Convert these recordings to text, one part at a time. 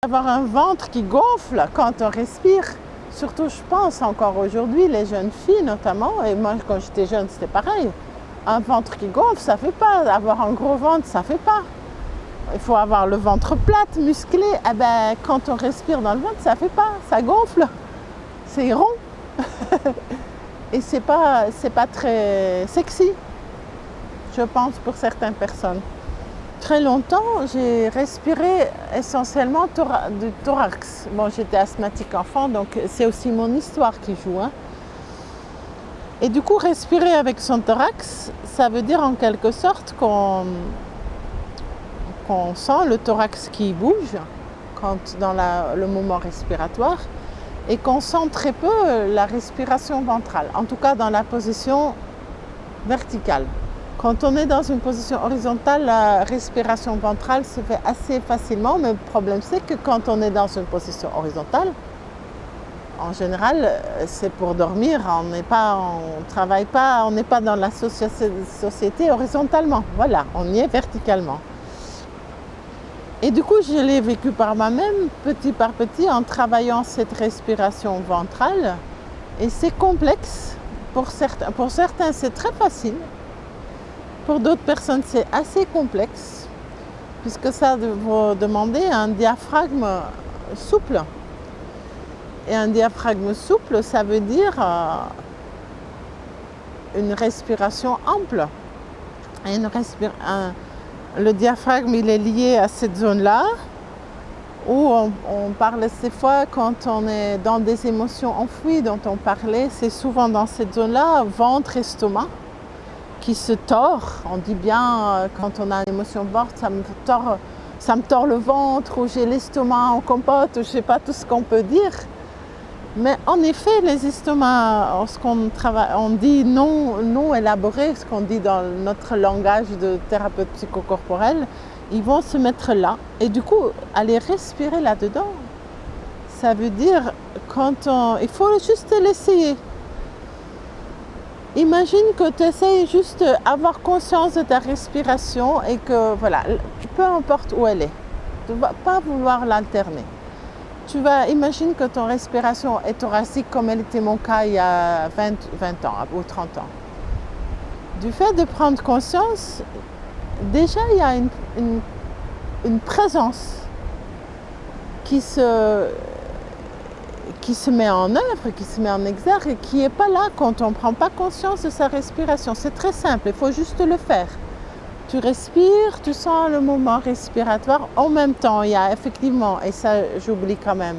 Avoir un ventre qui gonfle quand on respire, surtout je pense encore aujourd'hui, les jeunes filles notamment, et moi quand j'étais jeune c'était pareil, un ventre qui gonfle ça fait pas, avoir un gros ventre ça fait pas. Il faut avoir le ventre plat, musclé, eh ben, quand on respire dans le ventre ça fait pas, ça gonfle, c'est rond et c'est pas très sexy, je pense pour certaines personnes. Très longtemps, j'ai respiré essentiellement du thorax. Bon, j'étais asthmatique enfant, donc c'est aussi mon histoire qui joue. Hein. Et du coup, respirer avec son thorax, ça veut dire en quelque sorte qu'on sent le thorax qui bouge dans le moment respiratoire et qu'on sent très peu la respiration ventrale, en tout cas dans la position verticale. Quand on est dans une position horizontale, la respiration ventrale se fait assez facilement, mais le problème c'est que quand on est dans une position horizontale, en général, c'est pour dormir, on travaille pas, on n'est pas dans la société horizontalement, voilà, on y est verticalement. Et du coup, je l'ai vécu par moi-même, petit par petit, en travaillant cette respiration ventrale, et c'est complexe, pour certains c'est très facile. Pour d'autres personnes, c'est assez complexe, puisque ça va demander un diaphragme souple. Et un diaphragme souple, ça veut dire une respiration ample. Et le diaphragme, il est lié à cette zone-là, où on parle ces fois, quand on est dans des émotions enfouies dont on parlait, c'est souvent dans cette zone-là, ventre, estomac, qui se tord. On dit bien quand on a une émotion forte, ça me tord le ventre, ou j'ai l'estomac en compote, ou je ne sais pas tout ce qu'on peut dire. Mais en effet, les estomacs, on dit non élaborés, ce qu'on dit dans notre langage de thérapeute psychocorporel, ils vont se mettre là. Et du coup, aller respirer là-dedans, ça veut dire il faut juste l'essayer. Imagine que tu essayes juste d'avoir conscience de ta respiration et que, voilà, peu importe où elle est, tu ne vas pas vouloir l'alterner. Imagine que ton respiration est thoracique comme elle était mon cas il y a 20 ans ou 30 ans. Du fait de prendre conscience, déjà il y a une présence qui se met en œuvre, qui se met en exergue et qui n'est pas là quand on ne prend pas conscience de sa respiration. C'est très simple, il faut juste le faire. Tu respires, tu sens le moment respiratoire. En même temps, il y a effectivement, et ça j'oublie quand même,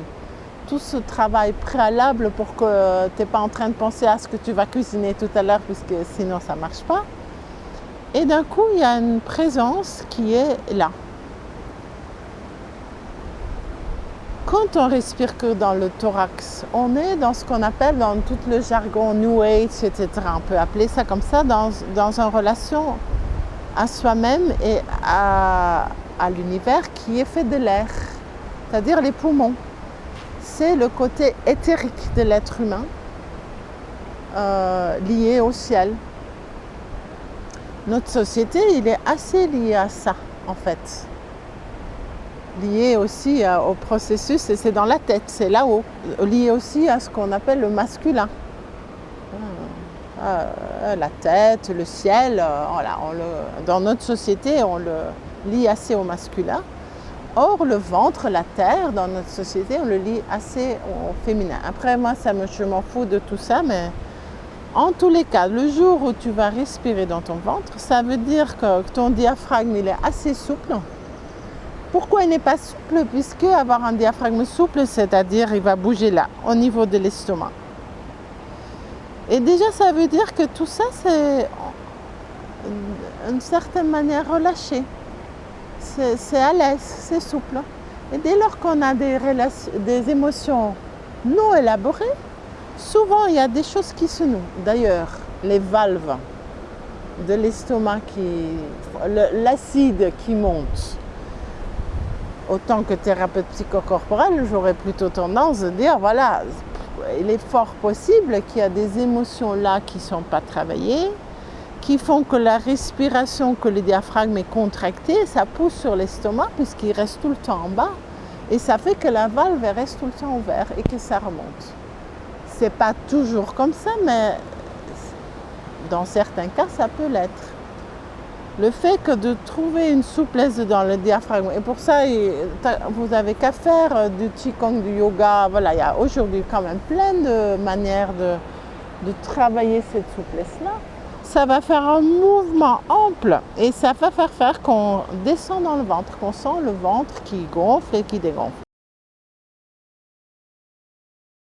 tout ce travail préalable pour que tu n'es pas en train de penser à ce que tu vas cuisiner tout à l'heure, puisque sinon ça ne marche pas. Et d'un coup, il y a une présence qui est là. Quand on respire que dans le thorax, on est dans ce qu'on appelle, dans tout le jargon New Age, etc., on peut appeler ça comme ça, dans une relation à soi-même et à l'univers qui est fait de l'air, c'est-à-dire les poumons. C'est le côté éthérique de l'être humain lié au ciel. Notre société, il est assez lié à ça, en fait. Lié aussi au processus, et c'est dans la tête, c'est là-haut. Lié aussi à ce qu'on appelle le masculin. La tête, le ciel, voilà, dans notre société, on le lie assez au masculin. Or, le ventre, la terre, dans notre société, on le lie assez au féminin. Après, moi, je m'en fous de tout ça, mais en tous les cas, le jour où tu vas respirer dans ton ventre, ça veut dire que ton diaphragme, il est assez souple. Pourquoi il n'est pas souple? Puisque avoir un diaphragme souple, c'est-à-dire il va bouger là, au niveau de l'estomac. Et déjà, ça veut dire que tout ça, c'est d'une certaine manière relâché. C'est à l'aise, c'est souple. Et dès lors qu'on a des émotions non élaborées, souvent il y a des choses qui se nouent. D'ailleurs, les valves de l'estomac, l'acide qui monte, autant que thérapeute psychocorporel, j'aurais plutôt tendance à dire, voilà, il est fort possible qu'il y a des émotions là qui ne sont pas travaillées, qui font que la respiration, que le diaphragme est contracté, ça pousse sur l'estomac puisqu'il reste tout le temps en bas. Et ça fait que la valve reste tout le temps ouverte et que ça remonte. C'est pas toujours comme ça, mais dans certains cas, ça peut l'être. Le fait que de trouver une souplesse dans le diaphragme, et pour ça, vous n'avez qu'à faire du qigong, du yoga. Voilà, il y a aujourd'hui quand même plein de manières de travailler cette souplesse-là. Ça va faire un mouvement ample et ça va faire qu'on descend dans le ventre, qu'on sent le ventre qui gonfle et qui dégonfle.